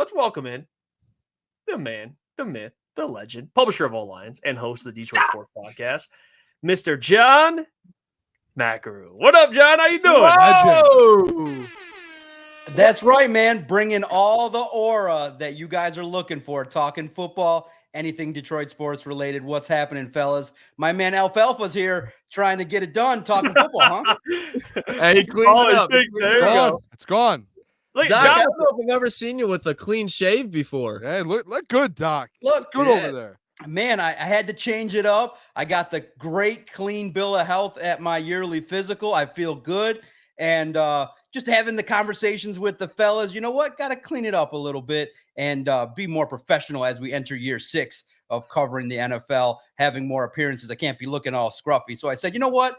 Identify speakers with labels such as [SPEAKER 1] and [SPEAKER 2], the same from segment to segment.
[SPEAKER 1] let's welcome in the man, the myth, the legend, publisher of all Lions and host of the Detroit Sports Podcast, Mr. John Maakaron. What up, John? How you doing?
[SPEAKER 2] Whoa! That's right, man. Bringing all the aura that you guys are looking for. Talking football, anything Detroit sports related. What's happening, fellas? My man Alfalfa's here trying to get it done. Talking football, huh?
[SPEAKER 3] Hey, he cleaned it up.
[SPEAKER 1] There you go.
[SPEAKER 4] It's gone.
[SPEAKER 1] Look,
[SPEAKER 3] Doc,
[SPEAKER 1] John,
[SPEAKER 3] I don't know if I've ever seen you with a clean shave before.
[SPEAKER 4] Hey, look good, Doc.
[SPEAKER 2] Look
[SPEAKER 4] good over there.
[SPEAKER 2] Man, I had to change it up. I got the great clean bill of health at my yearly physical. I feel good. And just having the conversations with the fellas, you know what? Got to clean it up a little bit and be more professional as we enter year 6 of covering the NFL, having more appearances. I can't be looking all scruffy. So I said, you know what?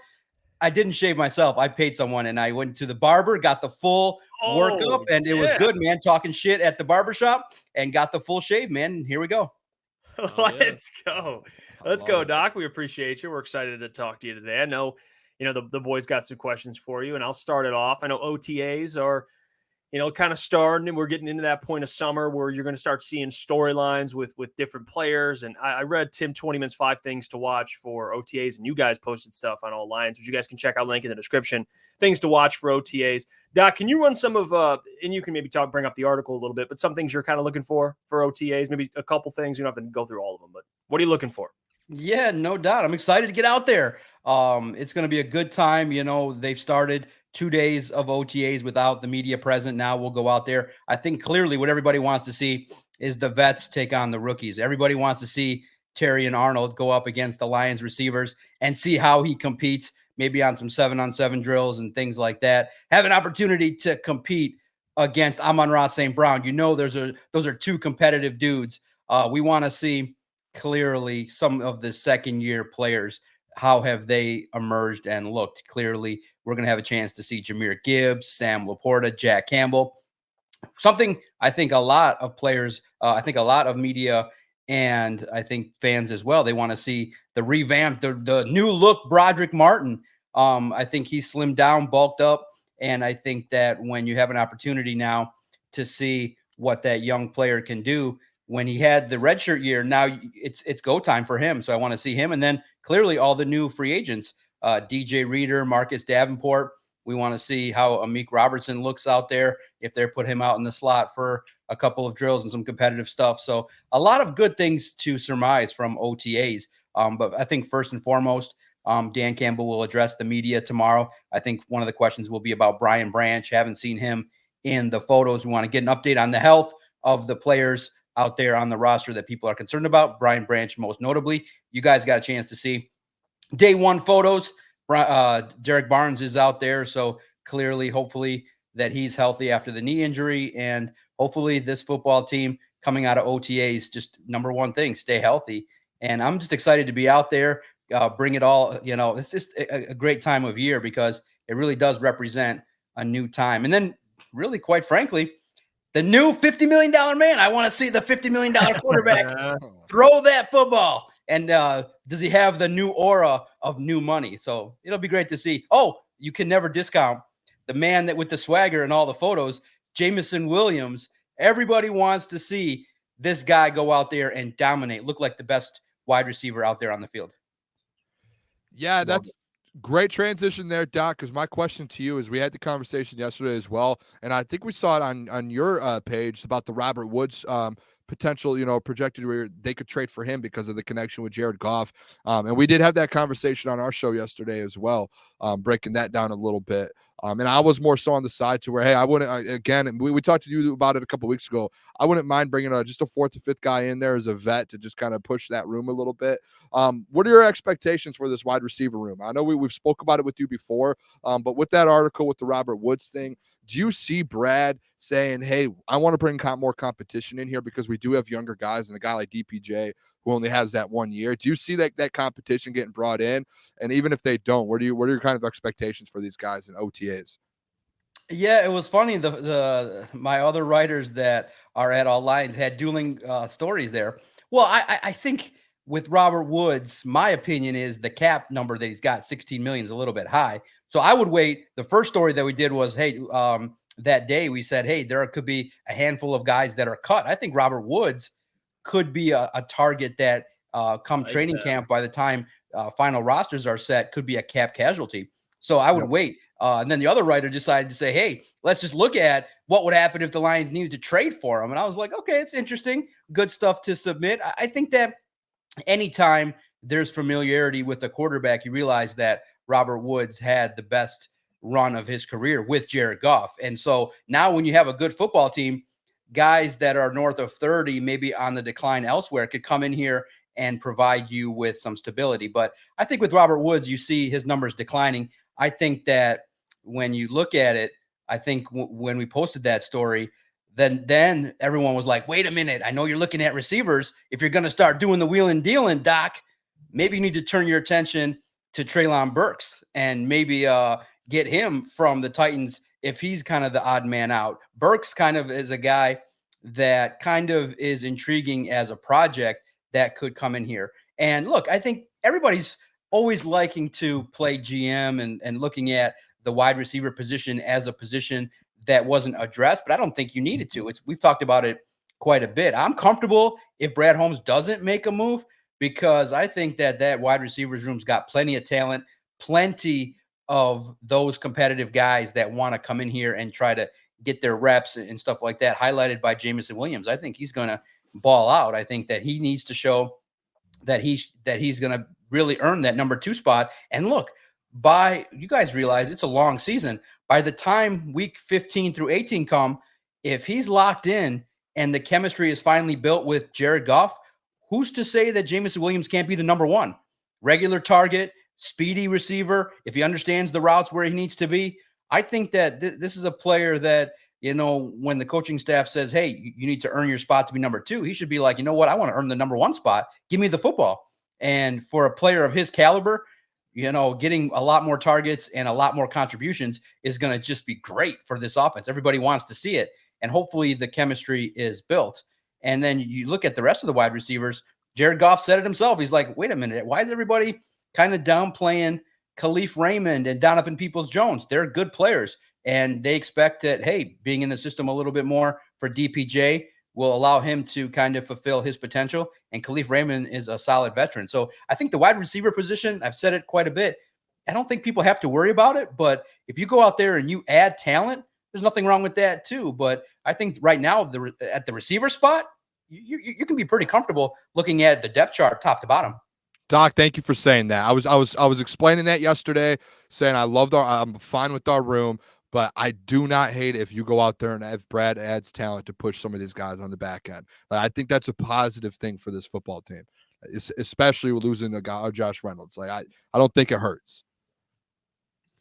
[SPEAKER 2] I didn't shave myself. I paid someone and I went to the barber, got the full workup, and it was good, man. Talking shit at the barbershop and got the full shave, man. And here we go.
[SPEAKER 1] Let's go. Let's go, Doc. We appreciate you. We're excited to talk to you today. I know, the boys got some questions for you, and I'll start it off. I know OTAs are, kind of starting, and we're getting into that point of summer where you're going to start seeing storylines with different players. And I read Tim 20man's 5 things to watch for OTAs, and you guys posted stuff on All Lions, which you guys can check out, link in the description, things to watch for OTAs. Doc, can you run some of, and you can maybe bring up the article a little bit, but some things you're kind of looking for OTAs, maybe a couple things. You don't have to go through all of them, but what are you looking for?
[SPEAKER 2] Yeah, no doubt. I'm excited to get out there. It's going to be a good time. They've started 2 days of OTAs without the media present. Now we'll go out there. I think clearly what everybody wants to see is the vets take on the rookies. Everybody wants to see Terry and Arnold go up against the Lions receivers and see how he competes, maybe on some 7-on-7 drills and things like that. Have an opportunity to compete against Amon-Ra St. Brown. Those are 2 competitive dudes. We want to see clearly some of the second-year players. How have they emerged and looked? Clearly, we're going to have a chance to see Jahmyr Gibbs, Sam Laporta, Jack Campbell. Something I think a lot of players, I think a lot of media, and I think fans as well, they want to see the revamped, the new look Broderick Martin. I think he slimmed down, bulked up, and I think that when you have an opportunity now to see what that young player can do, when he had the redshirt year, now it's go time for him. So I want to see him. And then clearly all the new free agents, DJ Reader, Marcus Davenport. We want to see how Amik Robertson looks out there if they put him out in the slot for a couple of drills and some competitive stuff. So a lot of good things to surmise from OTAs. But I think first and foremost, Dan Campbell will address the media tomorrow. I think one of the questions will be about Brian Branch. Haven't seen him in the photos. We want to get an update on the health of the players out there on the roster that people are concerned about. Brian Branch, most notably. You guys got a chance to see day 1 photos. Derek Barnes is out there. So clearly, hopefully that he's healthy after the knee injury. And hopefully this football team coming out of OTAs, just number one thing, stay healthy. And I'm just excited to be out there. Bring it all. It's just a great time of year because it really does represent a new time. And then really, quite frankly, the new $50 million man. I want to see the $50 million quarterback throw that football. And does he have the new aura of new money? So it'll be great to see. Oh, you can never discount the man that with the swagger and all the photos, Jameson Williams. Everybody wants to see this guy go out there and dominate, look like the best wide receiver out there on the field.
[SPEAKER 4] Yeah, that's great transition there, Doc, because my question to you is we had the conversation yesterday as well, and I think we saw it on your page about the Robert Woods potential, projected where they could trade for him because of the connection with Jared Goff. And we did have that conversation on our show yesterday as well, breaking that down a little bit. And I was more so on the side to where, hey, I wouldn't, again, we talked to you about it a couple of weeks ago. I wouldn't mind bringing just a 4th or 5th guy in there as a vet to just kind of push that room a little bit. What are your expectations for this wide receiver room? I know we've spoke about it with you before, but with that article with the Robert Woods thing, do you see Brad saying, hey, I want to bring more competition in here because we do have younger guys and a guy like DPJ who only has that 1 year? Do you see that competition getting brought in? And even if they don't, what are your kind of expectations for these guys in OTAs?
[SPEAKER 2] Yeah, it was funny. My other writers that are at All Lions had dueling stories there. Well, I think with Robert Woods, my opinion is the cap number that he's got, 16 million, is a little bit high. So I would wait. The first story that we did was, hey, that day, we said, hey, there could be a handful of guys that are cut. I think Robert Woods could be a target that come training camp, by the time final rosters are set, could be a cap casualty. So I would wait. And then the other writer decided to say, hey, let's just look at what would happen if the Lions needed to trade for him. And I was like, okay, it's interesting. Good stuff to submit. I think that anytime there's familiarity with a quarterback, you realize that Robert Woods had the best run of his career with Jared Goff. And so now when you have a good football team, guys that are north of 30, maybe on the decline elsewhere, could come in here and provide you with some stability. But I think with Robert Woods, you see his numbers declining. I think that when you look at it, I think when we posted that story, then everyone was like, wait a minute, I know you're looking at receivers. If you're going to start doing the wheeling dealing, Doc, maybe you need to turn your attention to Treylon Burks and maybe get him from the Titans if he's kind of the odd man out. Burks kind of is a guy that kind of is intriguing as a project that could come in here. And look, I think everybody's always liking to play GM and looking at the wide receiver position as a position that wasn't addressed, but I don't think you needed to. We've talked about it quite a bit. I'm comfortable if Brad Holmes doesn't make a move, because I think that wide receivers room's got plenty of talent, plenty of those competitive guys that want to come in here and try to get their reps and stuff like that, highlighted by Jameson Williams. I think he's going to ball out. I think that he needs to show that he's going to really earn that number 2 spot. And look, you guys realize it's a long season. By the time week 15 through 18 come, if he's locked in and the chemistry is finally built with Jared Goff, who's to say that Jameson Williams can't be the number 1? Regular target, speedy receiver, if he understands the routes where he needs to be. I think that this is a player that, when the coaching staff says, hey, you need to earn your spot to be number 2, he should be like, you know what, I want to earn the number 1 spot. Give me the football. And for a player of his caliber, getting a lot more targets and a lot more contributions is going to just be great for this offense. Everybody wants to see it. And hopefully the chemistry is built. And then you look at the rest of the wide receivers. Jared Goff said it himself. He's like, wait a minute, why is everybody kind of downplaying Khalif Raymond and Donovan Peoples-Jones? They're good players. And they expect that, hey, being in the system a little bit more for DPJ will allow him to kind of fulfill his potential. And Khalif Raymond is a solid veteran. So I think the wide receiver position, I've said it quite a bit, I don't think people have to worry about it. But if you go out there and you add talent, there's nothing wrong with that too. But I think right now at the receiver spot, you can be pretty comfortable looking at the depth chart top to bottom.
[SPEAKER 4] Doc, thank you for saying that. I was explaining that yesterday, saying I'm fine with our room, but I do not hate if you go out there and if Brad adds talent to push some of these guys on the back end. I think that's a positive thing for this football team, especially with losing a guy, Josh Reynolds. I don't think it hurts.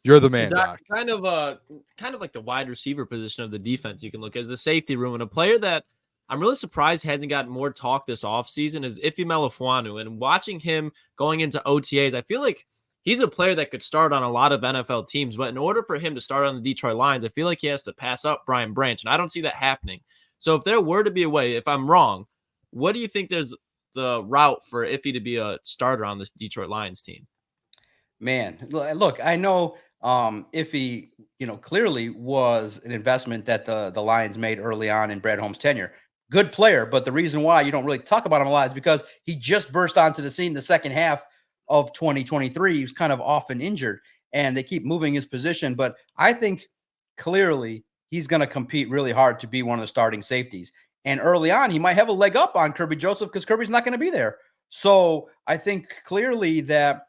[SPEAKER 4] You're the man, Doc.
[SPEAKER 3] Kind of like the wide receiver position of the defense. You can look as the safety room, and a player that I'm really surprised hasn't gotten more talk this offseason is Ife Melifonwu. And watching him going into OTAs, I feel like he's a player that could start on a lot of NFL teams. But in order for him to start on the Detroit Lions, I feel like he has to pass up Brian Branch. And I don't see that happening. So if there were to be a way, if I'm wrong, what do you think there's the route for Ife to be a starter on this Detroit Lions team?
[SPEAKER 2] Man, look, I know Ife, clearly was an investment that the Lions made early on in Brad Holmes' tenure. Good player, but the reason why you don't really talk about him a lot is because he just burst onto the scene the second half of 2023. He was kind of off and injured, and they keep moving his position. But I think clearly he's going to compete really hard to be one of the starting safeties. And early on, he might have a leg up on Kirby Joseph because Kirby's not going to be there. So I think clearly that,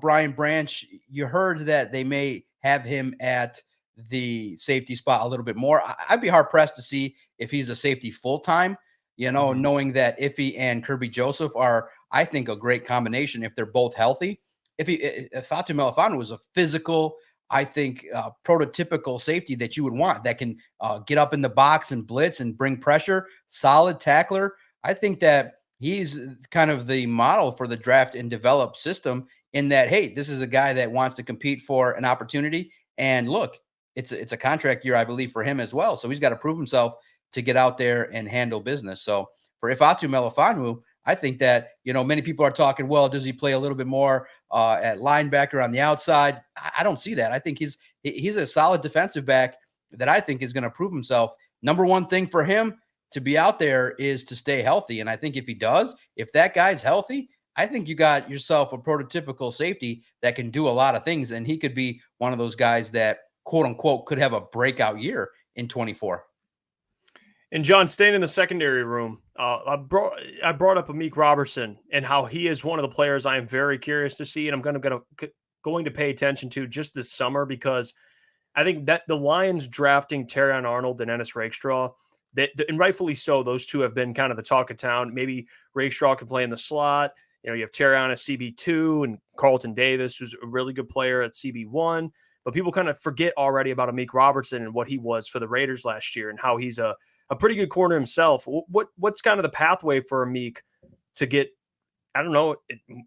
[SPEAKER 2] Brian Branch, you heard that they may have him at the safety spot a little bit more. I'd be hard pressed to see if he's a safety full-time, knowing that Ife and Kirby Joseph are, I think, a great combination if they're both healthy. If Atu Melifonwu was a physical, I think, prototypical safety that you would want that can get up in the box and blitz and bring pressure, solid tackler. I think that he's kind of the model for the draft and develop system in that, hey, this is a guy that wants to compete for an opportunity. And look, it's a contract year, I believe, for him as well. So he's got to prove himself to get out there and handle business. So for Atu Melifonwu, I think that, many people are talking, well, does he play a little bit more at linebacker on the outside? I don't see that. I think he's a solid defensive back that I think is going to prove himself. Number one thing for him to be out there is to stay healthy. And I think if he does, if that guy's healthy, I think you got yourself a prototypical safety that can do a lot of things. And he could be one of those guys that, quote unquote, could have a breakout year in 24.
[SPEAKER 1] And John, staying in the secondary room, I brought up Amik Robertson and how he is one of the players I am very curious to see, and I'm going to pay attention to just this summer, because I think that the Lions drafting Terrion Arnold and Ennis Rakestraw, and rightfully so, those two have been kind of the talk of town. Maybe Rakestraw can play in the slot. You know, you have Terrion at CB2 and Carlton Davis, who's a really good player at CB1. But people kind of forget already about Amik Robertson and what he was for the Raiders last year and how he's a pretty good corner himself. What's kind of the pathway for Amik to get, I don't know,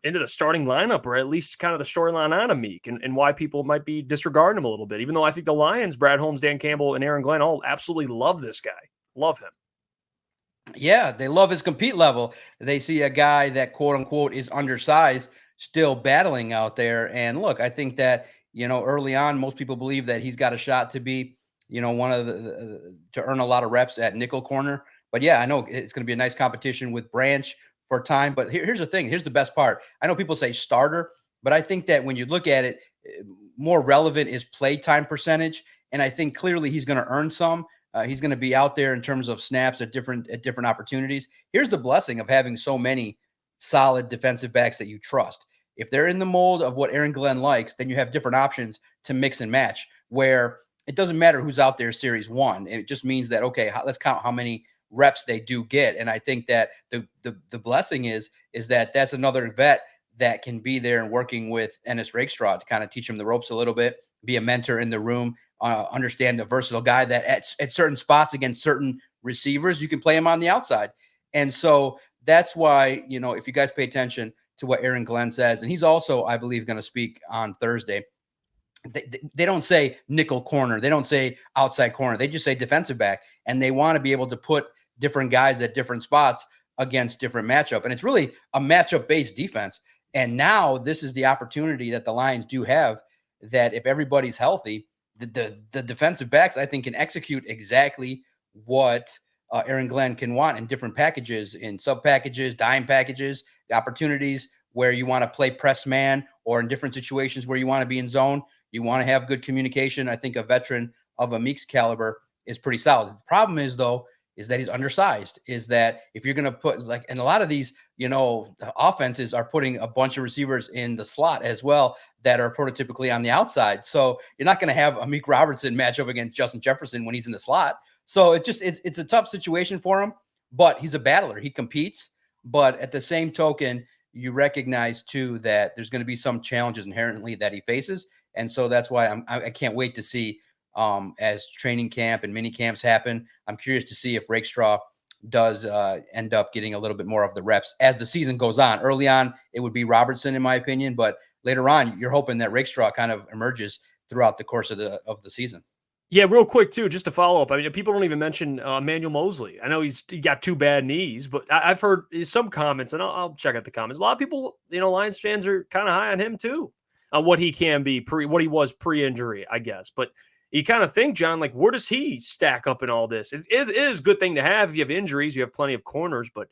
[SPEAKER 1] into the starting lineup, or at least kind of the storyline on Amik, and why people might be disregarding him a little bit, even though I think the Lions, Brad Holmes, Dan Campbell, and Aaron Glenn all absolutely love this guy. Love him.
[SPEAKER 2] Yeah, they love his compete level. They see a guy that, quote unquote, is undersized, still battling out there. And look, I think that, early on, most people believe that he's got a shot to be, one of to earn a lot of reps at nickel corner. But yeah, I know it's going to be a nice competition with Branch for time. But here's the thing. Here's the best part. I know people say starter, but I think that when you look at it, more relevant is play time percentage. And I think clearly he's going to earn some. He's going to be out there in terms of snaps at different opportunities. Here's the blessing of having so many solid defensive backs that you trust. If they're in the mold of what Aaron Glenn likes, then you have different options to mix and match, where it doesn't matter who's out there series one. It just means that, okay, let's count how many reps they do get. And I think that the blessing is that that's another vet that can be there and working with Ennis Rakestraw to kind of teach him the ropes a little bit, be a mentor in the room, understand the versatile guy that at certain spots against certain receivers, you can play him on the outside. And so that's why, if you guys pay attention to what Aaron Glenn says, and he's also, I believe, going to speak on Thursday, they don't say nickel corner. They don't say outside corner. They just say defensive back. And they want to be able to put different guys at different spots against different matchup. And it's really a matchup-based defense. And now this is the opportunity that the Lions do have, that if everybody's healthy, the defensive backs, I think, can execute exactly what Aaron Glenn can want in different packages, in sub packages, dime packages, the opportunities where you want to play press man, or in different situations where you want to be in zone. You want to have good communication. I think a veteran of Amik's caliber is pretty solid. The problem is, though, is that he's undersized, is that if you're going to put, like, and a lot of these, the offenses are putting a bunch of receivers in the slot as well that are prototypically on the outside. So you're not going to have Amik Robertson match up against Justin Jefferson when he's in the slot. So it's a tough situation for him, but he's a battler. He competes, but at the same token, you recognize too that there's going to be some challenges inherently that he faces. And so that's why I can't wait to see, as training camp and mini camps happen, I'm curious to see if Rakestraw does end up getting a little bit more of the reps as the season goes on. Early on, it would be Robertson, in my opinion, but later on, you're hoping that Rakestraw kind of emerges throughout the course of the season.
[SPEAKER 1] Yeah, real quick too, just to follow up. I mean, people don't even mention Emmanuel Mosley. I know he got 2 bad knees, but I've heard some comments, and I'll check out the comments. A lot of people, Lions fans are kind of high on him too, on what he can be what he was pre-injury, I guess. But you kind of think, John, like, where does he stack up in all this? It is a good thing to have. If you have injuries, you have plenty of corners, but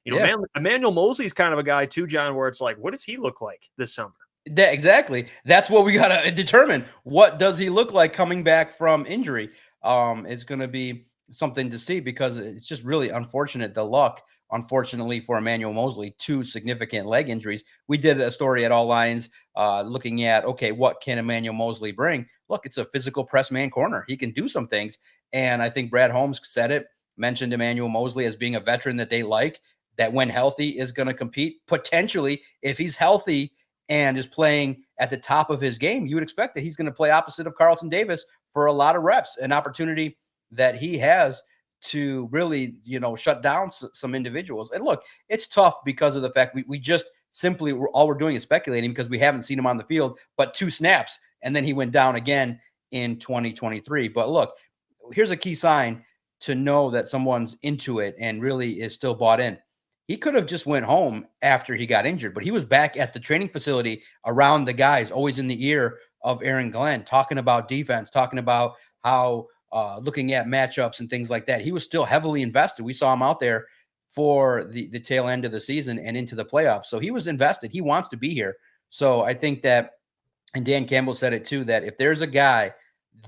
[SPEAKER 1] Emmanuel Mosley is kind of a guy too, John, where it's like, what does he look like this summer?
[SPEAKER 2] Exactly. That's what we got to determine. What does he look like coming back from injury? It's going to be something to see, because it's just really unfortunate. The luck, unfortunately, for Emmanuel Mosley, 2 significant leg injuries. We did a story at All Lions looking at, okay, what can Emmanuel Mosley bring? Look, it's a physical press man corner. He can do some things. And I think Brad Holmes said it, mentioned Emmanuel Mosley as being a veteran that they like, that when healthy is going to compete. Potentially, if he's healthy and is playing at the top of his game, you would expect that he's going to play opposite of Carlton Davis for a lot of reps, an opportunity that he has to really, shut down some individuals. And look, it's tough because of the fact we just simply, all we're doing is speculating, because we haven't seen him on the field but 2 snaps, and then he went down again in 2023. But look, here's a key sign to know that someone's into it and really is still bought in. He could have just went home after he got injured, but he was back at the training facility around the guys, always in the ear of Aaron Glenn, talking about defense, talking about how looking at matchups and things like that. He was still heavily invested. We saw him out there for the tail end of the season and into the playoffs. So he was invested. He wants to be here. So I think that, and Dan Campbell said it too, that if there's a guy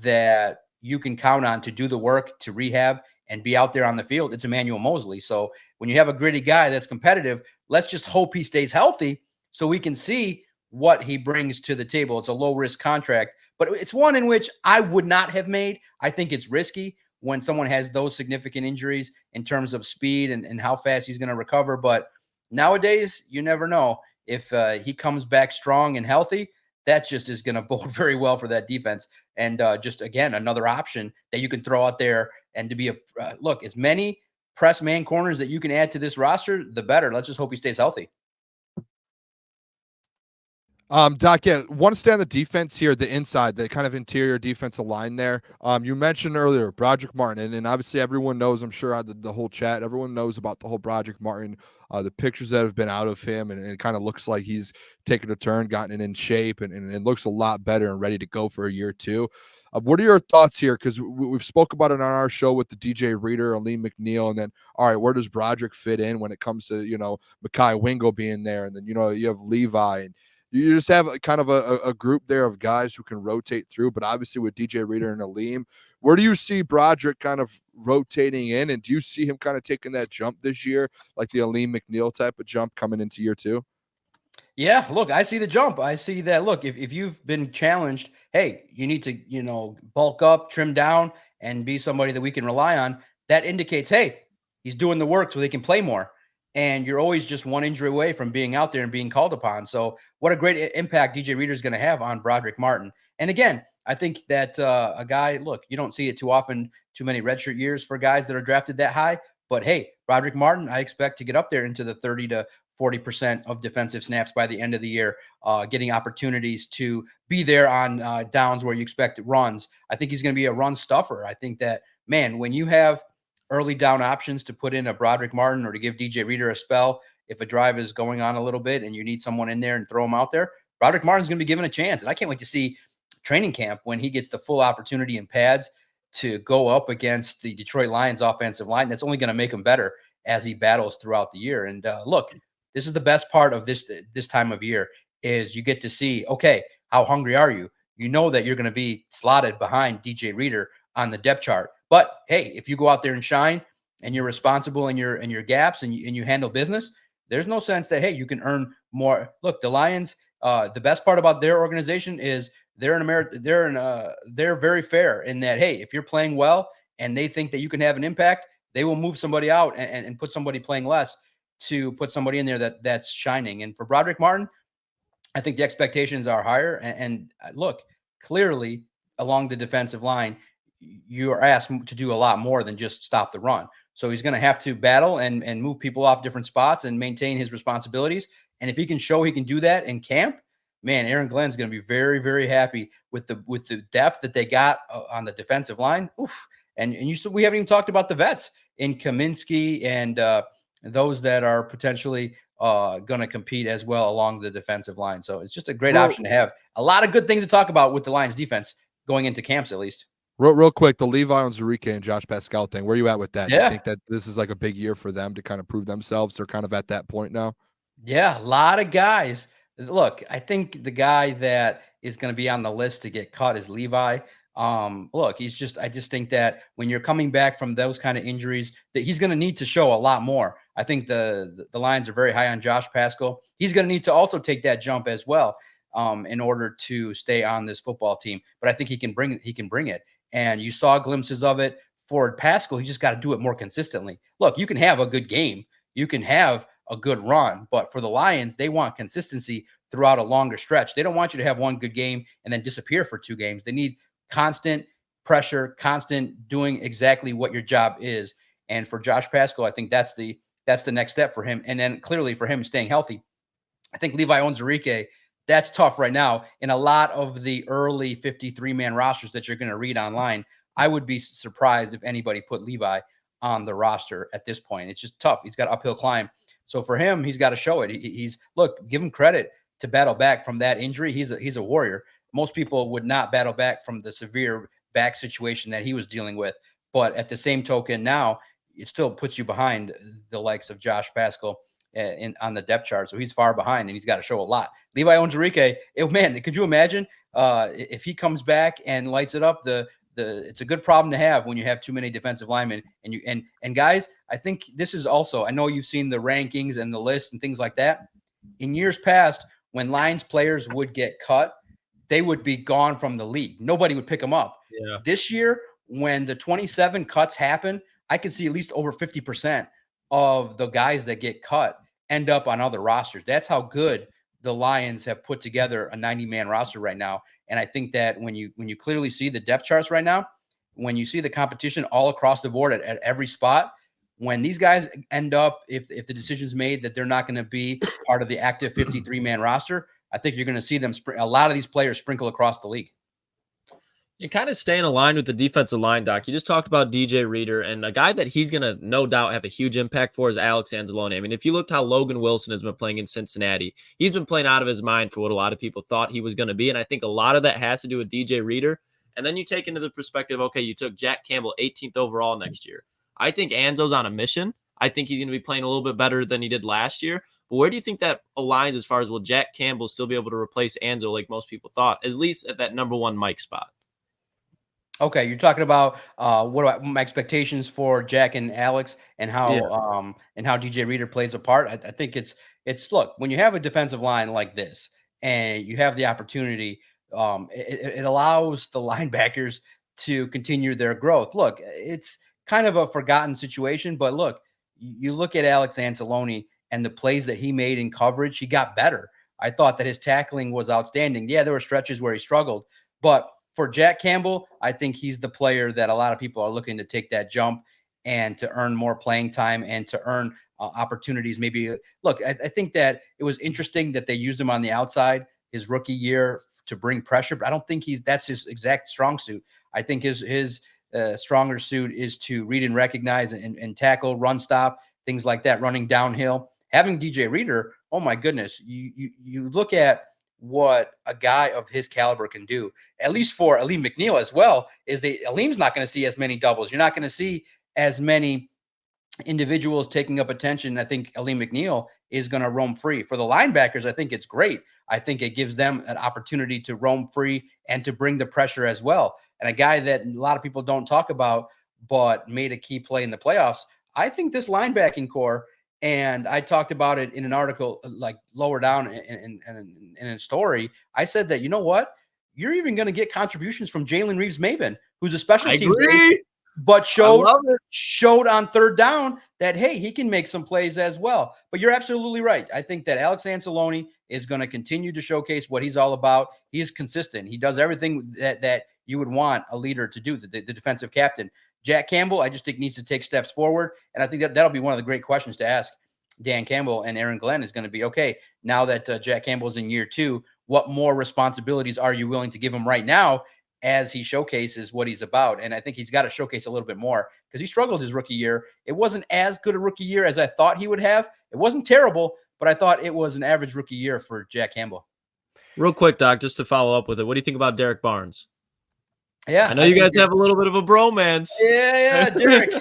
[SPEAKER 2] that you can count on to do the work, to rehab and be out there on the field, it's Emmanuel Moseley. So when you have a gritty guy that's competitive, let's just hope he stays healthy so we can see what he brings to the table. It's a low risk contract, but it's one in which I would not have made. I think it's risky when someone has those significant injuries in terms of speed and how fast he's going to recover. But nowadays, you never know. If he comes back strong and healthy, that just is going to bode very well for that defense. And just, again, another option that you can throw out there, and to be a look, as many press man corners that you can add to this roster, the better. Let's just hope he stays healthy.
[SPEAKER 4] Doc, yeah, want to stay on the defense here, the inside, the kind of interior defensive line there. You mentioned earlier Broderick Martin, and obviously everyone knows, I'm sure the whole chat, everyone knows about the whole Broderick Martin, the pictures that have been out of him, and it kind of looks like he's taken a turn, gotten in shape, and it looks a lot better and ready to go for a year or two. What are your thoughts here? Because we've spoke about it on our show with the DJ Reader, Aleem McNeil, and then, all right, where does Broderick fit in when it comes to, Mekhi Wingo being there, and then, you have Levi, and you just have kind of a group there of guys who can rotate through. But obviously with DJ Reader and Aleem, where do you see Broderick kind of rotating in? And do you see him kind of taking that jump this year, like the Aleem McNeil type of jump coming into year two?
[SPEAKER 2] Yeah, look, I see the jump. I see that. Look, if you've been challenged, hey, you need to, bulk up, trim down, and be somebody that we can rely on. That indicates, hey, he's doing the work so they can play more. And you're always just one injury away from being out there and being called upon. So what a great impact DJ Reader is going to have on Broderick Martin. And again, I think that a guy, look, you don't see it too often, too many redshirt years for guys that are drafted that high. But hey, Broderick Martin, I expect to get up there into the 30 to 40% of defensive snaps by the end of the year, getting opportunities to be there on downs where you expect runs. I think he's going to be a run stuffer. I think that, man, when you have early down options to put in a Broderick Martin or to give DJ Reader a spell, if a drive is going on a little bit and you need someone in there and throw him out there, Broderick Martin's going to be given a chance. And I can't wait to see training camp when he gets the full opportunity in pads to go up against the Detroit Lions offensive line. That's only going to make him better as he battles throughout the year. And look, this is the best part of this time of year is you get to see, okay, how hungry are you? You know that you're going to be slotted behind DJ Reader on the depth chart. But hey, if you go out there and shine and you're responsible in your gaps and you handle business, there's no sense that, hey, you can earn more. Look, the Lions, the best part about their organization is they're very fair in that, hey, if you're playing well and they think that you can have an impact, they will move somebody out and put somebody playing less to put somebody in there that's shining. And for Broderick Martin, I think the expectations are higher. And look, clearly along the defensive line, you are asked to do a lot more than just stop the run. So he's going to have to battle and move people off different spots and maintain his responsibilities. And if he can show he can do that in camp, man, Aaron Glenn's going to be very, very happy with the depth that they got on the defensive line. Oof. And we haven't even talked about the vets in Kaminsky and those that are potentially going to compete as well along the defensive line. So it's just a great option to have. A lot of good things to talk about with the Lions defense going into camps, at least.
[SPEAKER 4] Real quick, the Levi Onwuzurike and Josh Pascal thing, where are you at with that?
[SPEAKER 2] Yeah.
[SPEAKER 4] Do you think that this is like a big year for them to kind of prove themselves? They're kind of at that point now.
[SPEAKER 2] Yeah, a lot of guys. Look, I think the guy that is going to be on the list to get cut is Levi. Look, I just think that when you're coming back from those kind of injuries, that he's going to need to show a lot more. I think the Lions are very high on Josh Pascal. He's going to need to also take that jump as well in order to stay on this football team. But I think he can bring it. And you saw glimpses of it for Pascal. He just got to do it more consistently. Look, you can have a good game. You can have a good run. But for the Lions, they want consistency throughout a longer stretch. They don't want you to have one good game and then disappear for 2 games. They need constant pressure, constant doing exactly what your job is. And for Josh Pascal, I think that's the next step for him. And then clearly for him staying healthy, I think Levi Onwuzurike, that's tough right now. In a lot of the early 53-man rosters that you're going to read online, I would be surprised if anybody put Levi on the roster at this point. It's just tough. He's got an uphill climb. So for him, he's got to show it. Look, give him credit to battle back from that injury. He's a warrior. Most people would not battle back from the severe back situation that he was dealing with. But at the same token, now it still puts you behind the likes of Josh Paschal on the depth chart. So he's far behind, and he's got to show a lot. Levi Onwuzurike, man, could you imagine if he comes back and lights it up? It's a good problem to have when you have too many defensive linemen. And guys, I think this is also, I know you've seen the rankings and the lists and things like that. In years past, when Lions players would get cut, they would be gone from the league. Nobody would pick them up.
[SPEAKER 3] Yeah.
[SPEAKER 2] This year, when the 27 cuts happen, I can see at least over 50% of the guys that get cut end up on other rosters. That's how good the Lions have put together a 90-man roster right now. And I think that when you clearly see the depth charts right now, when you see the competition all across the board at every spot, when these guys end up, if the decision's made that they're not going to be part of the active 53-man roster, I think you're going to see them a lot of these players sprinkle across the league.
[SPEAKER 3] And kind of staying aligned with the defensive line, Doc. You just talked about DJ Reader, and a guy that he's going to no doubt have a huge impact for is Alex Anzalone. I mean, if you looked how Logan Wilson has been playing in Cincinnati, he's been playing out of his mind for what a lot of people thought he was going to be. And I think a lot of that has to do with DJ Reader. And then you take into the perspective, okay, you took Jack Campbell 18th overall next year. I think Anzo's on a mission. I think he's going to be playing a little bit better than he did last year. But where do you think that aligns as far as will Jack Campbell still be able to replace Anzo like most people thought, at least at that number one Mike spot?
[SPEAKER 2] Okay, you're talking about my expectations for Jack and Alex and how DJ Reader plays a part. I think it's look, when you have a defensive line like this and you have the opportunity, it allows the linebackers to continue their growth. Look, it's kind of a forgotten situation, but look, you look at Alex Anzalone and the plays that he made in coverage, he got better. I thought that his tackling was outstanding. Yeah, there were stretches where he struggled, but for Jack Campbell, I think he's the player that a lot of people are looking to take that jump and to earn more playing time and to earn opportunities. Maybe look, I think that it was interesting that they used him on the outside his rookie year to bring pressure, but I don't think that's his exact strong suit. I think his stronger suit is to read and recognize and tackle, run, stop, things like that, running downhill. Having DJ Reader, oh my goodness, you look at what a guy of his caliber can do, at least for Aleem McNeil as well, is Aleem's not going to see as many doubles. You're not going to see as many individuals taking up attention. I think Aleem McNeil is going to roam free. For the linebackers, I think it's great. I think it gives them an opportunity to roam free and to bring the pressure as well. And a guy that a lot of people don't talk about, but made a key play in the playoffs, I think this linebacking core, and I talked about it in an article like lower down in a story. I said that, you know what? You're even going to get contributions from Jalen Reeves-Maybin, who's a special teams ace, but showed on third down that, hey, he can make some plays as well. But you're absolutely right. I think that Alex Anzalone is going to continue to showcase what he's all about. He's consistent. He does everything that you would want a leader to do, the defensive captain. Jack Campbell, I just think needs to take steps forward. And I think that'll be one of the great questions to ask Dan Campbell and Aaron Glenn is going to be, okay, now that Jack Campbell is in year 2, what more responsibilities are you willing to give him right now as he showcases what he's about? And I think he's got to showcase a little bit more because he struggled his rookie year. It wasn't as good a rookie year as I thought he would have. It wasn't terrible, but I thought it was an average rookie year for Jack Campbell.
[SPEAKER 3] Real quick, Doc, just to follow up with it, what do you think about Derek Barnes?
[SPEAKER 2] Yeah,
[SPEAKER 3] I know you guys have a little bit of a bromance.
[SPEAKER 2] Yeah, Derek.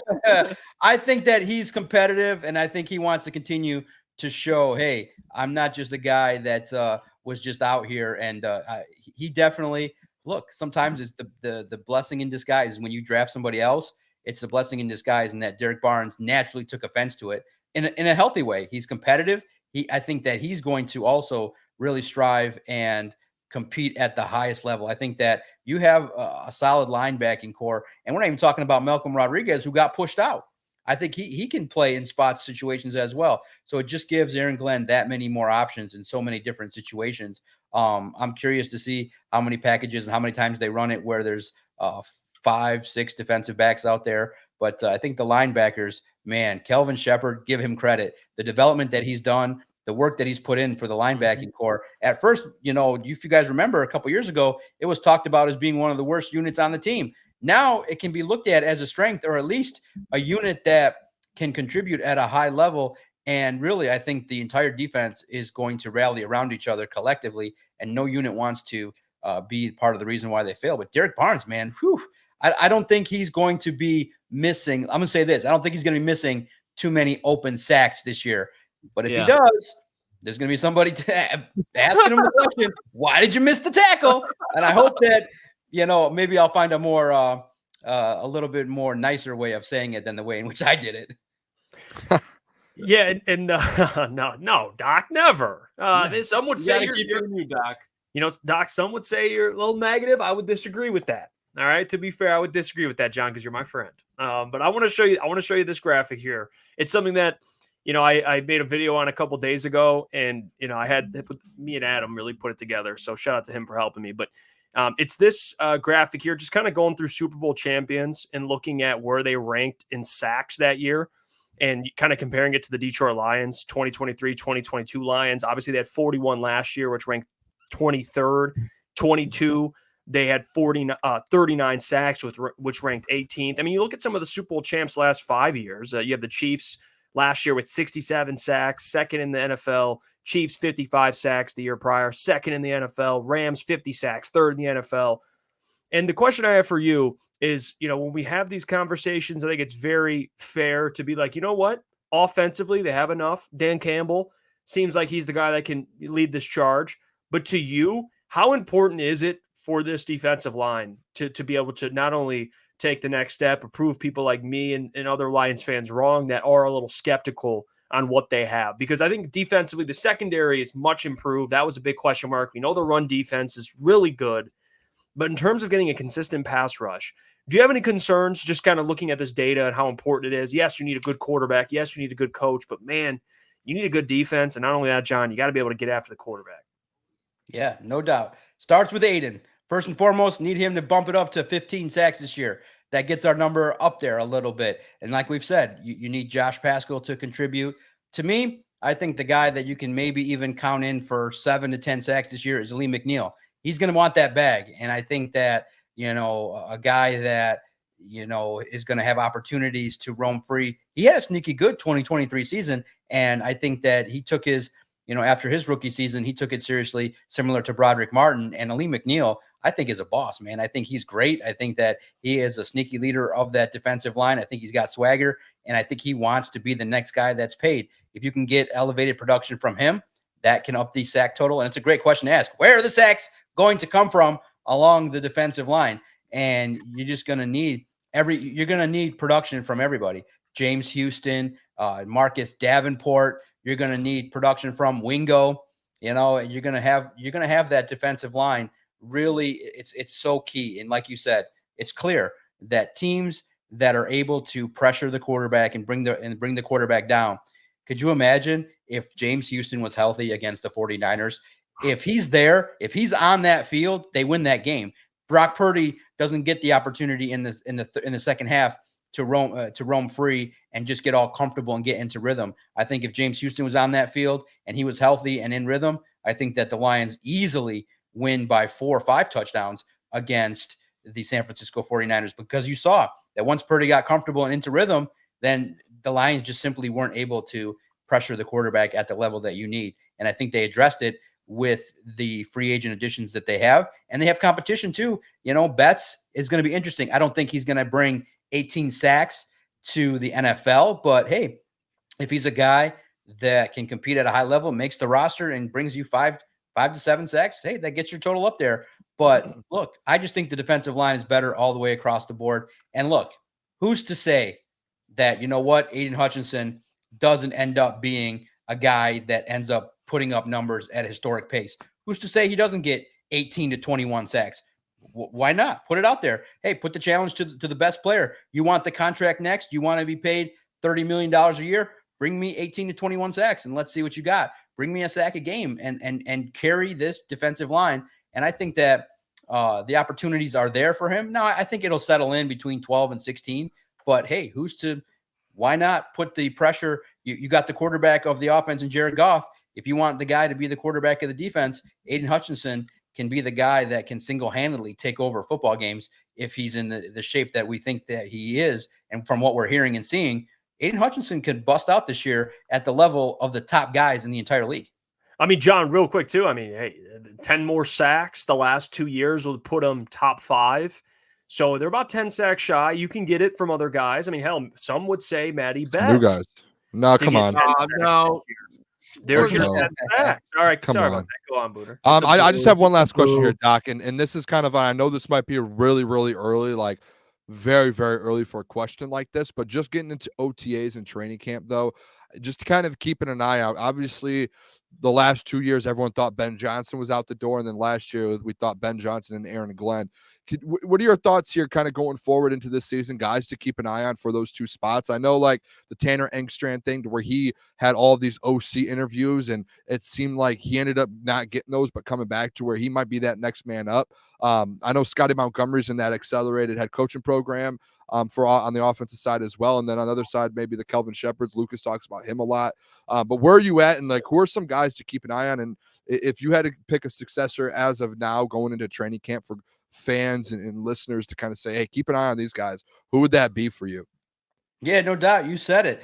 [SPEAKER 2] I think that he's competitive, and I think he wants to continue to show, hey, I'm not just a guy that was just out here. And he definitely, look, sometimes it's the blessing in disguise. When you draft somebody else, it's the blessing in disguise, and that Derek Barnes naturally took offense to it in a healthy way. He's competitive. I think that he's going to also really strive and compete at the highest level. I think that you have a solid linebacking core, and we're not even talking about Malcolm Rodriguez, who got pushed out. I think he can play in spot situations as well. So it just gives Aaron Glenn that many more options in so many different situations. I'm curious to see how many packages and how many times they run it where there's 5-6 defensive backs out there. But I think the linebackers, man, Kelvin Shepard, give him credit. The development that he's done, the work that he's put in for the linebacking core. At first, if you guys remember a couple years ago, it was talked about as being one of the worst units on the team. Now it can be looked at as a strength, or at least a unit that can contribute at a high level. And really, I think the entire defense is going to rally around each other collectively, and no unit wants to be part of the reason why they fail. But Derek Barnes, man, I don't think he's going to be missing. I'm going to say this. I don't think he's going to be missing too many open sacks this year. But if he does, there's going to be somebody asking him the question, why did you miss the tackle? And I hope that, maybe I'll find a little bit more nicer way of saying it than the way in which I did it.
[SPEAKER 1] Yeah. And no, Doc, never. Some would say
[SPEAKER 3] you're new, Doc.
[SPEAKER 1] Doc, some would say you're a little negative. I would disagree with that. All right. To be fair, I would disagree with that, John, because you're my friend. But I want to show you this graphic here. It's something that, I made a video on a couple days ago, and, I had me and Adam really put it together. So shout out to him for helping me. But it's this graphic here, just kind of going through Super Bowl champions and looking at where they ranked in sacks that year and kind of comparing it to the Detroit Lions, 2023, 2022 Lions. Obviously, they had 41 last year, which ranked 23rd, 22. They had 39 sacks, which ranked 18th. I mean, you look at some of the Super Bowl champs last 5 years. You have the Chiefs last year with 67 sacks, second in the NFL. Chiefs 55 sacks the year prior, second in the NFL. Rams 50 sacks, third in the NFL. And the question I have for you is, when we have these conversations, I think it's very fair to be like, you know what? Offensively, they have enough. Dan Campbell seems like he's the guy that can lead this charge. But to you, how important is it for this defensive line to be able to not only take the next step, but prove people like me and other Lions fans wrong that are a little skeptical on what they have? Because I think defensively, the secondary is much improved. That was a big question mark. We know the run defense is really good. But in terms of getting a consistent pass rush, do you have any concerns just kind of looking at this data and how important it is? Yes, you need a good quarterback. Yes, you need a good coach. But, man, you need a good defense. And not only that, John, you got to be able to get after the quarterback.
[SPEAKER 2] Yeah, no doubt. Starts with Aiden. First and foremost, need him to bump it up to 15 sacks this year. That gets our number up there a little bit. And like we've said, you need Josh Paschal to contribute. To me, I think the guy that you can maybe even count in for 7 to 10 sacks this year is Lee McNeil. He's going to want that bag. And I think that, a guy that, is going to have opportunities to roam free. He had a sneaky good 2023 season. And I think that he took his, after his rookie season, he took it seriously, similar to Broderick Martin. And Lee McNeil, I think, is a boss, man. I think he's great. I think that he is a sneaky leader of that defensive line. I think he's got swagger, and I think he wants to be the next guy that's paid. If you can get elevated production from him, that can up the sack total. And it's a great question to ask. Where are the sacks going to come from along the defensive line? And you're just going to need you're going to need production from everybody. James Houston, Marcus Davenport. You're going to need production from Wingo. You're going to have that defensive line. Really, it's so key. And like you said, it's clear that teams that are able to pressure the quarterback and bring the quarterback down. Could you imagine if James Houston was healthy against the 49ers? If he's there, if he's on that field, they win that game. Brock Purdy doesn't get the opportunity in the second half to roam free and just get all comfortable and get into rhythm. I think if James Houston was on that field and he was healthy and in rhythm, I think that the Lions easily win by 4 or 5 touchdowns against the San Francisco 49ers, because you saw that once Purdy got comfortable and into rhythm, then the Lions just simply weren't able to pressure the quarterback at the level that you need. And I think they addressed it with the free agent additions that they have, and they have competition too. Betts is going to be interesting. I don't think he's going to bring 18 sacks to the NFL, but hey, if he's a guy that can compete at a high level, makes the roster and brings you 5 to 7 sacks, hey, that gets your total up there. But look, I just think the defensive line is better all the way across the board. And look, who's to say that, Aiden Hutchinson doesn't end up being a guy that ends up putting up numbers at a historic pace? Who's to say he doesn't get 18 to 21 sacks? Why not? Put it out there. Hey, put the challenge to the best player. You want the contract next? You want to be paid $30 million a year? Bring me 18 to 21 sacks and let's see what you got. Bring me a sack a game and carry this defensive line. And I think that the opportunities are there for him. Now, I think it'll settle in between 12 and 16. But, hey, why not put the pressure? You got the quarterback of the offense in Jared Goff. If you want the guy to be the quarterback of the defense, Aiden Hutchinson can be the guy that can single-handedly take over football games if he's in the shape that we think that he is. And from what we're hearing and seeing, Aiden Hutchinson could bust out this year at the level of the top guys in the entire league.
[SPEAKER 1] I mean, John, real quick, too. I mean, hey, 10 more sacks the last 2 years will put him top 5. So they're about 10 sacks shy. You can get it from other guys. I mean, hell, some would say Matty
[SPEAKER 4] Some new
[SPEAKER 1] Betts.
[SPEAKER 4] guys. No,
[SPEAKER 1] to
[SPEAKER 4] come
[SPEAKER 1] get
[SPEAKER 4] on.
[SPEAKER 1] 10 sacks
[SPEAKER 3] No.
[SPEAKER 1] this year. There's your
[SPEAKER 4] No.
[SPEAKER 1] 10 sacks. All right,
[SPEAKER 4] Come
[SPEAKER 1] sorry
[SPEAKER 4] on.
[SPEAKER 1] about that. Go on, Booner.
[SPEAKER 4] I just have one last question here, Doc, and this is kind of, I know this might be really, really early, like very, very early for a question like this, but just getting into OTAs and training camp, though, just kind of keeping an eye out. Obviously, the last 2 years, everyone thought Ben Johnson was out the door, and then last year, we thought Ben Johnson and Aaron Glenn. What are your thoughts here kind of going forward into this season, guys, to keep an eye on for those two spots? I know like the Tanner Engstrand thing to where he had all of these OC interviews and it seemed like he ended up not getting those, but coming back to where he might be that next man up. I know Scotty Montgomery's in that accelerated head coaching program for on the offensive side as well. And then on the other side, maybe the Kelvin Shepherds. Lucas talks about him a lot. But where are you at? And like, who are some guys to keep an eye on? And if you had to pick a successor as of now going into training camp for fans and listeners to kind of say, hey, keep an eye on these guys, who would that be for you?
[SPEAKER 2] Yeah, no doubt. You said it.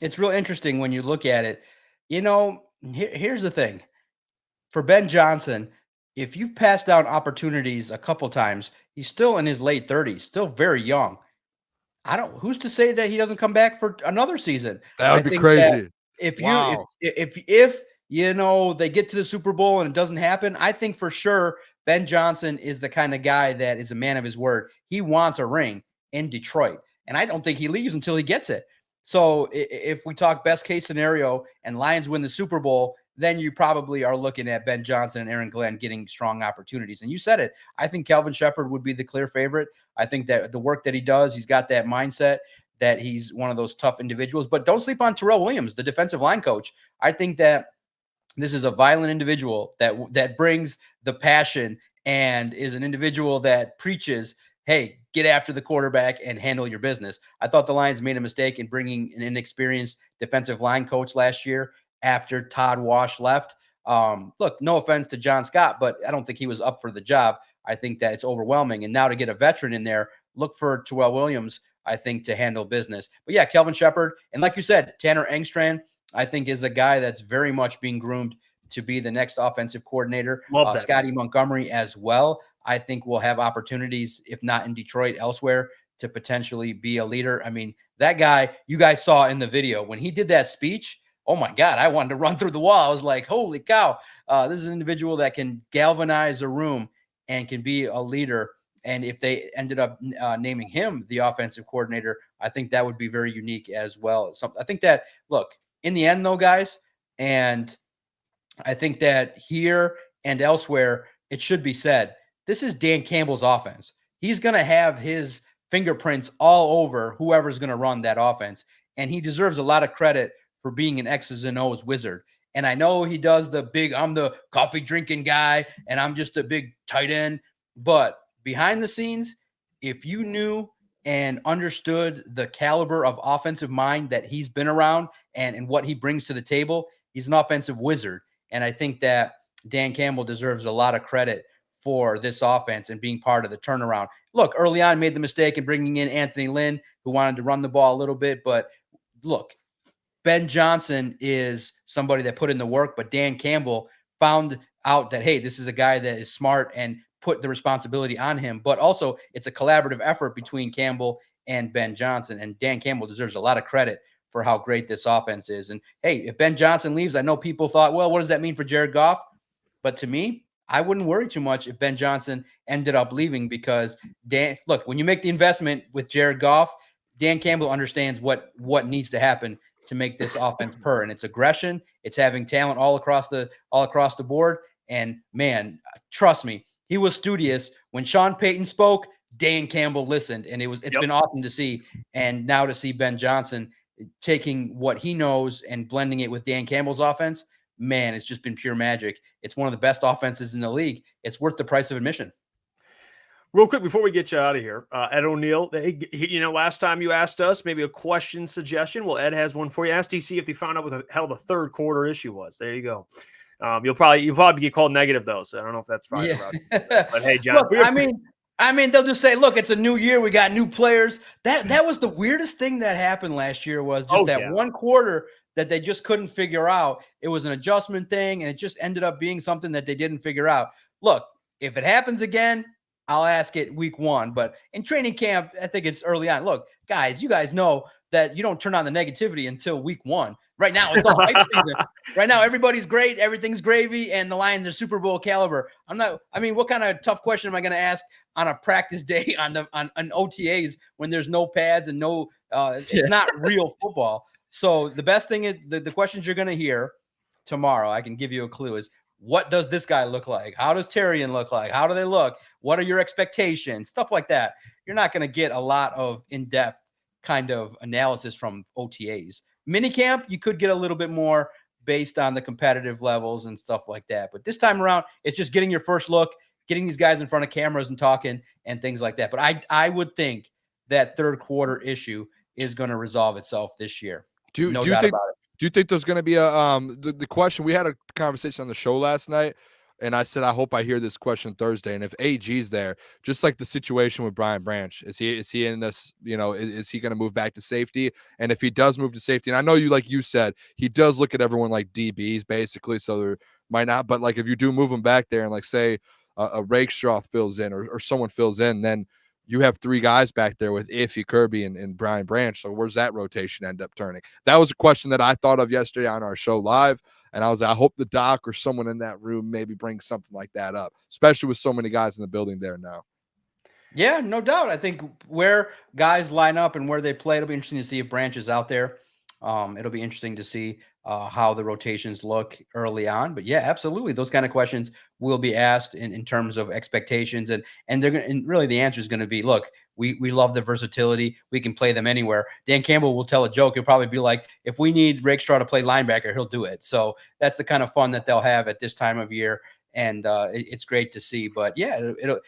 [SPEAKER 2] It's real interesting when you look at it. You know, here's the thing. For Ben Johnson, if you've passed down opportunities a couple times, he's still in his late 30s, still very young. Who's to say that he doesn't come back for another season?
[SPEAKER 4] That would be crazy.
[SPEAKER 2] If
[SPEAKER 3] Wow.
[SPEAKER 2] if you know they get to the Super Bowl and it doesn't happen, I think for sure Ben Johnson is the kind of guy that is a man of his word. He wants a ring in Detroit, and I don't think he leaves until he gets it. So if we talk best case scenario and Lions win the Super Bowl, then you probably are looking at Ben Johnson and Aaron Glenn getting strong opportunities. And you said it. I think Kelvin Shepard would be the clear favorite. I think that the work that he does, he's got that mindset that he's one of those tough individuals. But don't sleep on Terrell Williams, the defensive line coach. I think that this is a violent individual that brings the passion and is an individual that preaches, hey, get after the quarterback and handle your business. I thought the Lions made a mistake in bringing an inexperienced defensive line coach last year after Todd Wash left. Look, no offense to John Scott, but I don't think he was up for the job. I think that it's overwhelming. And now to get a veteran in there, look for Terrell Williams, I think, to handle business. But yeah, Kelvin Shepard. And like you said, Tanner Engstrand, I think, is a guy that's very much being groomed to be the next offensive coordinator. Scotty Montgomery as well, I think, will have opportunities, if not in Detroit, elsewhere, to potentially be a leader. I mean, that guy you guys saw in the video, when he did that speech, oh my God, I wanted to run through the wall. I was like, holy cow, this is an individual that can galvanize a room and can be a leader. And if they ended up naming him the offensive coordinator, I think that would be very unique as well. So I think that, look, in the end, though, guys, and I think that here and elsewhere, it should be said, this is Dan Campbell's offense. He's going to have his fingerprints all over whoever's going to run that offense. And he deserves a lot of credit for being an X's and O's wizard. And I know he does the big, I'm the coffee drinking guy, and I'm just a big tight end. But behind the scenes, if you knew and understood the caliber of offensive mind that he's been around and what he brings to the table, he's an offensive wizard. And I think that Dan Campbell deserves a lot of credit for this offense and being part of the turnaround. Look, early on, made the mistake in bringing in Anthony Lynn, who wanted to run the ball a little bit. But look, Ben Johnson is somebody that put in the work, but Dan Campbell found out that, hey, this is a guy that is smart and put the responsibility on him. But also, it's a collaborative effort between Campbell and Ben Johnson. And Dan Campbell deserves a lot of credit for how great this offense is. And hey, if Ben Johnson leaves, I know people thought, well, what does that mean for Jared Goff? But to me, I wouldn't worry too much if Ben Johnson ended up leaving, because look, when you make the investment with Jared Goff, Dan Campbell understands what needs to happen to make this offense purr. And it's aggression. It's having talent all across the board. And man, trust me, he was studious. When Sean Payton spoke, Dan Campbell listened, and it's been awesome to see. And now to see Ben Johnson taking what he knows and blending it with Dan Campbell's offense, man, it's just been pure magic. It's one of the best offenses in the league. It's worth the price of admission.
[SPEAKER 1] Real quick before we get you out of here, Ed O'Neill, last time you asked us maybe a question suggestion. Well, Ed has one for you. Ask DC if they found out what the hell the third quarter issue was. There you go. You'll probably get called negative though, so I don't know if that's fine. Yeah. But hey, John,
[SPEAKER 2] look, I mean, they'll just say, "Look, it's a new year. We got new players." That was the weirdest thing that happened last year. Was just one quarter that they just couldn't figure out. It was an adjustment thing, and it just ended up being something that they didn't figure out. Look, if it happens again, I'll ask it week 1. But in training camp, I think it's early on. Look, guys, you guys know that you don't turn on the negativity until week 1. Right now, it's all hype season. Right now, everybody's great. Everything's gravy, and the Lions are Super Bowl caliber. What kind of tough question am I going to ask on a practice day on OTAs when there's no pads and no it's not real football. So the best thing is the questions you're going to hear tomorrow, I can give you a clue, is what does this guy look like? How does Terrian look like? How do they look? What are your expectations? Stuff like that. You're not going to get a lot of in-depth kind of analysis from OTAs. Minicamp, you could get a little bit more based on the competitive levels and stuff like that. But this time around, it's just getting your first look, getting these guys in front of cameras and talking and things like that. But I would think that third quarter issue is going to resolve itself this year.
[SPEAKER 4] Do you think there's going to be the question? We had a conversation on the show last night, and I said I hope I hear this question Thursday. And if AG's there, just like the situation with Brian Branch, is he in this? Is he going to move back to safety? And if he does move to safety, and I know like you said, he does look at everyone like DBs basically, so there might not. But like if you do move him back there, and like say a Rakestraw fills in or someone fills in, then you have 3 guys back there with Iffy, Kirby, and Brian Branch. So where's that rotation end up turning? That was a question that I thought of yesterday on our show live. And I hope the doc or someone in that room maybe brings something like that up, especially with so many guys in the building there now.
[SPEAKER 2] Yeah, no doubt. I think where guys line up and where they play, it'll be interesting to see if Branch is out there. It'll be interesting to see how the rotations look early on. But yeah, absolutely. Those kind of questions will be asked in terms of expectations. And they're going and really the answer is going to be, look, we love the versatility. We can play them anywhere. Dan Campbell will tell a joke. He'll probably be like, if we need Rakestraw to play linebacker, he'll do it. So that's the kind of fun that they'll have at this time of year. And it's great to see. But yeah, it'll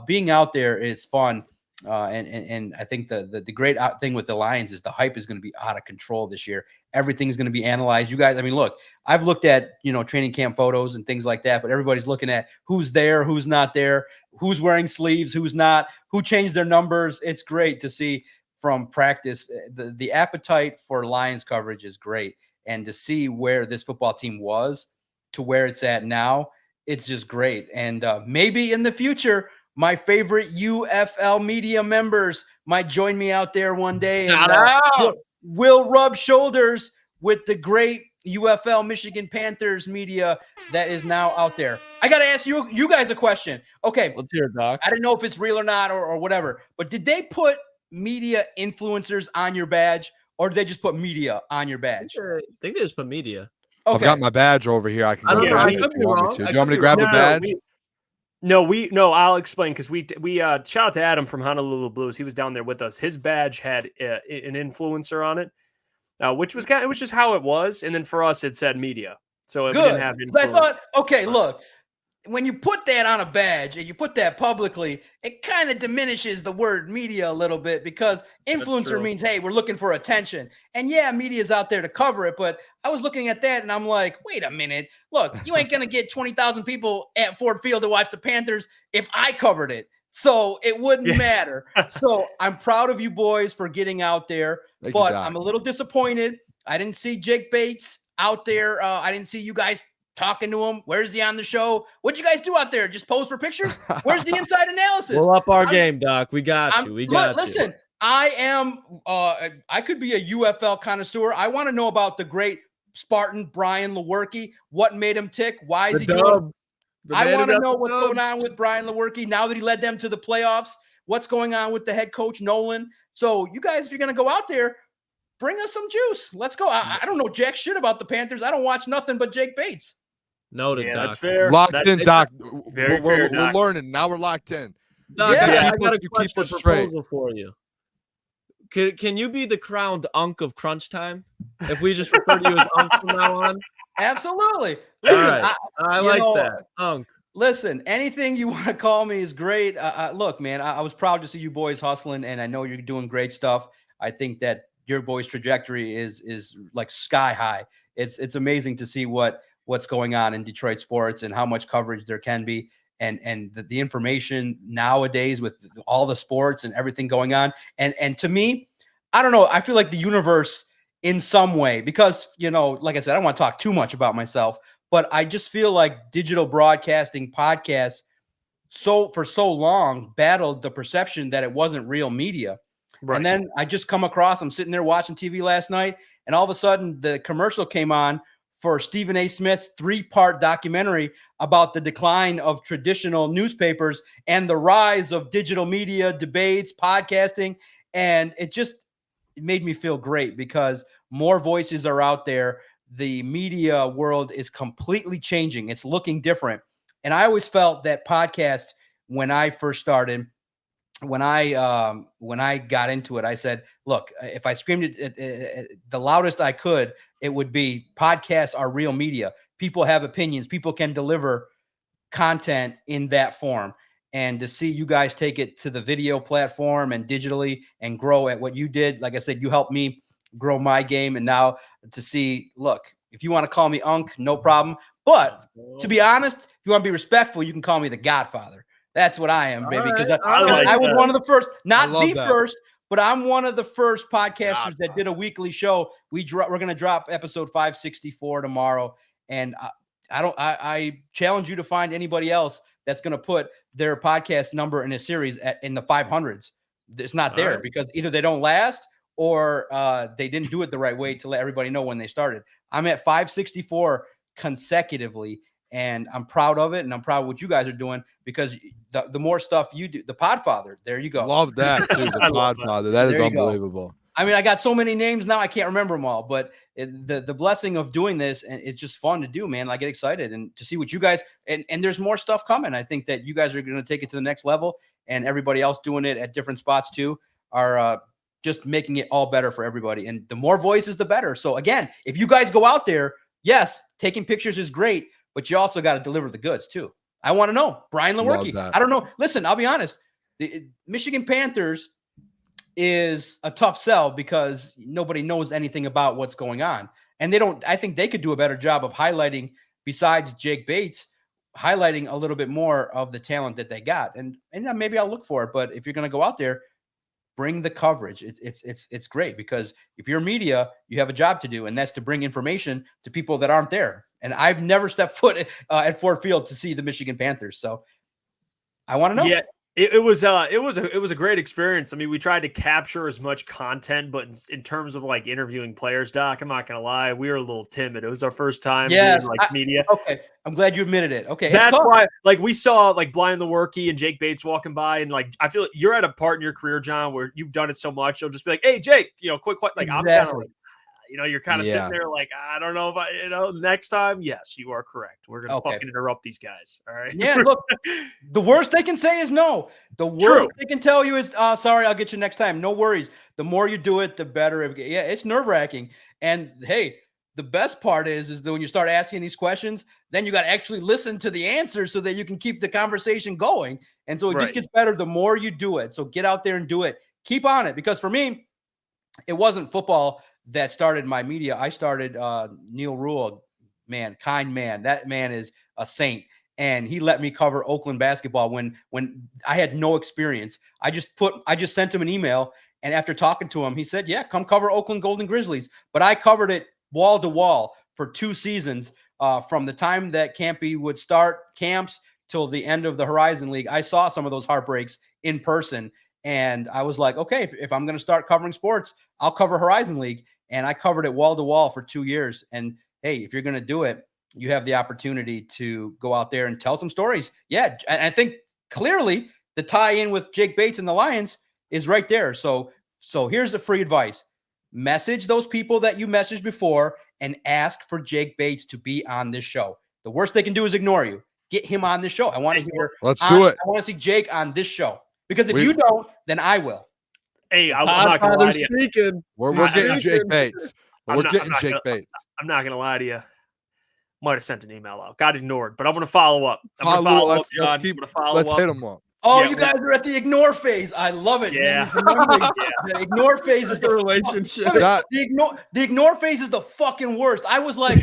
[SPEAKER 2] being out there is fun. And I think the great thing with the Lions is the hype is going to be out of control this year. Everything's going to be analyzed. You guys, I mean, look, I've looked at, training camp photos and things like that, but everybody's looking at who's there, who's not there, who's wearing sleeves, who's not, who changed their numbers. It's great to see from practice. The appetite for Lions coverage is great. And to see where this football team was to where it's at now, it's just great. And maybe in the future, my favorite UFL media members might join me out there one day. And we'll rub shoulders with the great UFL Michigan Panthers media that is now out there. I got to ask you guys a question. Okay.
[SPEAKER 3] Let's hear it, Doc.
[SPEAKER 2] I don't know if it's real or not or whatever, but did they put media influencers on your badge or did they just put media on your badge?
[SPEAKER 3] I think they just put media.
[SPEAKER 4] Okay. I've got my badge over here. I can go grab it if you want me to. Do you want me to grab a badge?
[SPEAKER 1] No, I'll explain because we shout out to Adam from Honolulu Blues. He was down there with us. His badge had an influencer on it, which was it was just how it was. And then for us, it said media. So it didn't have influence.
[SPEAKER 2] I thought, okay, look, when you put that on a badge and you put that publicly, it kind of diminishes the word media a little bit because influencer means, hey, we're looking for attention. And yeah, media is out there to cover it. But I was looking at that and I'm like, wait a minute. Look, you ain't going to get 20,000 people at Ford Field to watch the Panthers if I covered it. So it wouldn't matter. So I'm proud of you boys for getting out there. But I'm a little disappointed. I didn't see Jake Bates out there. I didn't see you guys talking to him. Where's he on the show? What'd you guys do out there? Just pose for pictures? Where's the inside analysis?
[SPEAKER 3] We'll up our game, Doc. We got you.
[SPEAKER 2] Listen, I am I could be a UFL connoisseur. I want to know about the great Spartan Brian Lewerke. What made him tick? Why is he doing? I want to know what's going on with Brian Lewerke now that he led them to the playoffs. What's going on with the head coach Nolan? So you guys, if you're going to go out there, bring us some juice. Let's go. I don't know jack shit about the Panthers. I don't watch nothing but Jake Bates.
[SPEAKER 3] Noted, Doc.
[SPEAKER 1] That's fair.
[SPEAKER 4] Locked in, Doc.
[SPEAKER 1] We're
[SPEAKER 4] learning. Now we're locked in.
[SPEAKER 3] Doc, I got a question proposal for you. Can you be the crowned Unk of Crunch Time? If we just refer to you as Unk from now on?
[SPEAKER 2] Absolutely. Listen,
[SPEAKER 3] right. I like that. Unk.
[SPEAKER 2] Listen, anything you want to call me is great. Look, man, I was proud to see you boys hustling, and I know you're doing great stuff. I think that your boys' trajectory is like sky high. It's amazing to see what's going on in Detroit sports and how much coverage there can be. And the information nowadays with all the sports and everything going on. And to me, I don't know, I feel like the universe in some way, because, like I said, I don't want to talk too much about myself, but I just feel like digital broadcasting podcasts for so long battled the perception that it wasn't real media.
[SPEAKER 1] Right.
[SPEAKER 2] And then I just come across, I'm sitting there watching TV last night, and all of a sudden the commercial came on for Stephen A. Smith's 3-part documentary about the decline of traditional newspapers and the rise of digital media, debates, podcasting. And it made me feel great because more voices are out there. The media world is completely changing. It's looking different. And I always felt that podcasts, when I first started, when I got into it, I said, look, if I screamed it the loudest I could, it would be podcasts are real media. People have opinions. People can deliver content in that form. And to see you guys take it to the video platform and digitally and grow at what you did, like I said, you helped me grow my game. And now to see, look, if you want to call me Unc, no problem. But to be honest, if you want to be respectful, you can call me the Godfather. That's what I am, baby. Because I was one of the first, not the first, but I'm one of the first podcasters that did a weekly show. We're going to drop episode 564 tomorrow. And I challenge you to find anybody else that's going to put their podcast number in a series in the 500s. It's not there because either they don't last or they didn't do it the right way to let everybody know when they started. I'm at 564 consecutively, and I'm proud of it, and I'm proud of what you guys are doing because the more stuff you do, the Podfather, there you go.
[SPEAKER 4] Love that, too, the Podfather. That is unbelievable.
[SPEAKER 2] I mean, I got so many names now, I can't remember them all, but the blessing of doing this, and it's just fun to do, man. I get excited and to see what you guys, and there's more stuff coming. I think that you guys are going to take it to the next level, and everybody else doing it at different spots too are just making it all better for everybody. And the more voices, the better. So again, if you guys go out there, yes, taking pictures is great, but you also got to deliver the goods too. I want to know. Brian Lewerke. I don't know. Listen, I'll be honest. The Michigan Panthers is a tough sell because nobody knows anything about what's going on. And I think they could do a better job of highlighting, besides Jake Bates, highlighting a little bit more of the talent that they got. And maybe I'll look for it. But if you're going to go out there, bring the coverage. It's great because if you're media, you have a job to do, and that's to bring information to people that aren't there. And I've never stepped foot at Ford Field to see the Michigan Panthers. So I want to know.
[SPEAKER 1] Yeah. It was a great experience. I mean, we tried to capture as much content, but in terms of like interviewing players, Doc, I'm not gonna lie, we were a little timid. It was our first time doing media.
[SPEAKER 2] Okay, I'm glad you admitted it. Okay,
[SPEAKER 1] that's why. Like we saw like Brian Lewerke and Jake Bates walking by, and like I feel like you're at a part in your career, John, where you've done it so much. You'll just be like, "Hey, Jake, quick." Like exactly. I'm kind of like, you're kind of sitting there like, I don't know if next time. Yes, you are correct. We're going to fucking interrupt these guys. All right.
[SPEAKER 2] Yeah. Look, the worst they can say is no. The worst they can tell you is, sorry, I'll get you next time. No worries. The more you do it, the better. Yeah. It's nerve wracking. And hey, the best part is that when you start asking these questions, then you got to actually listen to the answers so that you can keep the conversation going. And so it just gets better the more you do it. So get out there and do it. Keep on it. Because for me, it wasn't football that started my media. I started Neil Rule, man, kind man. That man is a saint. And he let me cover Oakland basketball when I had no experience. I just sent him an email. And after talking to him, he said, yeah, come cover Oakland Golden Grizzlies. But I covered it wall to wall for 2 seasons from the time that Campy would start camps till the end of the Horizon League. I saw some of those heartbreaks in person. And I was like, okay, if I'm going to start covering sports, I'll cover Horizon League. And I covered it wall to wall for 2 years. And hey, if you're going to do it, you have the opportunity to go out there and tell some stories. Yeah. And I think clearly the tie in with Jake Bates and the Lions is right there. So here's the free advice. Message those people that you messaged before and ask for Jake Bates to be on this show. The worst they can do is ignore you. Get him on this show. I want to hear.
[SPEAKER 4] Let's do it.
[SPEAKER 2] I want to see Jake on this show because if you don't, then I will.
[SPEAKER 1] Hey, I'm not going to lie to you.
[SPEAKER 4] We're getting Jake Bates. We're getting Jake Bates.
[SPEAKER 1] I'm not going to lie to you. Might have sent an email out. Got ignored, but I'm going to follow up.
[SPEAKER 4] Let's hit him up.
[SPEAKER 2] Oh, you guys are at the ignore phase. I love it.
[SPEAKER 1] Yeah.
[SPEAKER 2] The ignore phase is the
[SPEAKER 3] relationship.
[SPEAKER 2] The ignore phase is the fucking worst. I was like,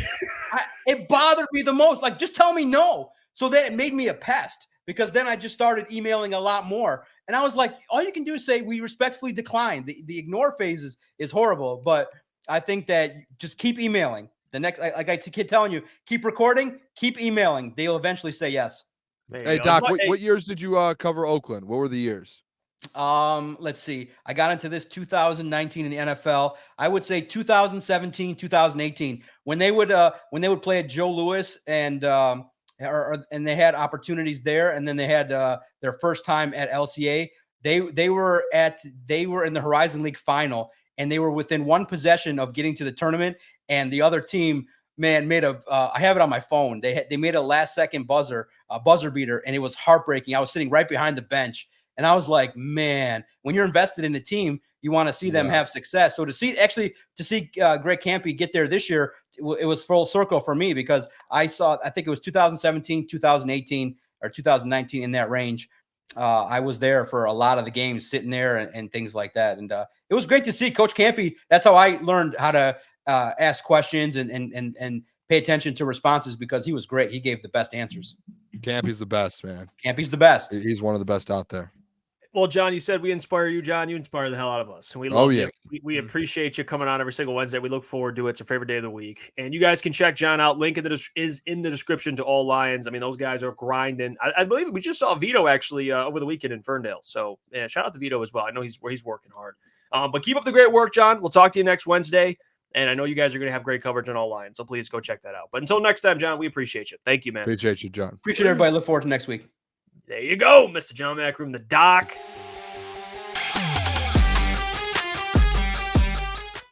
[SPEAKER 2] it bothered me the most. Like, just tell me no. So then it made me a pest because then I just started emailing a lot more. And I was like, all you can do is say, we respectfully decline. The ignore phase is horrible. But I think that just keep emailing. The next, like I keep telling you, keep recording, keep emailing. They'll eventually say yes.
[SPEAKER 4] Hey, Doc, what years did you cover Oakland? What were the years?
[SPEAKER 2] Let's see. I got into this 2019 in the NFL. I would say 2017, 2018, when they would play at Joe Louis and they had opportunities there, and then they had their first time at LCA. They were in the Horizon League final, and they were within one possession of getting to the tournament, and the other team, man, made I have it on my phone. They made a last second buzzer beater, and it was heartbreaking. I was sitting right behind the bench, and I was like, man, when you're invested in a team, you want to see them have success. So to see Greg Kampe get there this year, it was full circle for me, because I think it was 2017, 2018, or 2019, in that range. I was there for a lot of the games, sitting there and things like that. And it was great to see Coach Kampe. That's how I learned how to ask questions and pay attention to responses, because he was great. He gave the best answers.
[SPEAKER 4] Kampe's the best, man.
[SPEAKER 2] Kampe's the best.
[SPEAKER 4] He's one of the best out there.
[SPEAKER 1] Well, John, you said we inspire you, John. You inspire the hell out of us. And we love you. We appreciate you coming on every single Wednesday. We look forward to it. It's our favorite day of the week. And you guys can check John out. Link is in the description to all Lions. I mean, those guys are grinding. I believe we just saw Vito actually over the weekend in Ferndale. So yeah, shout out to Vito as well. I know he's working hard. But keep up the great work, John. We'll talk to you next Wednesday. And I know you guys are going to have great coverage on all Lions. So please go check that out. But until next time, John, we appreciate you. Thank you, man.
[SPEAKER 4] Appreciate you, John.
[SPEAKER 2] Appreciate everybody. Look forward to next week.
[SPEAKER 1] There you go, Mr. John Maakaron, the Doc.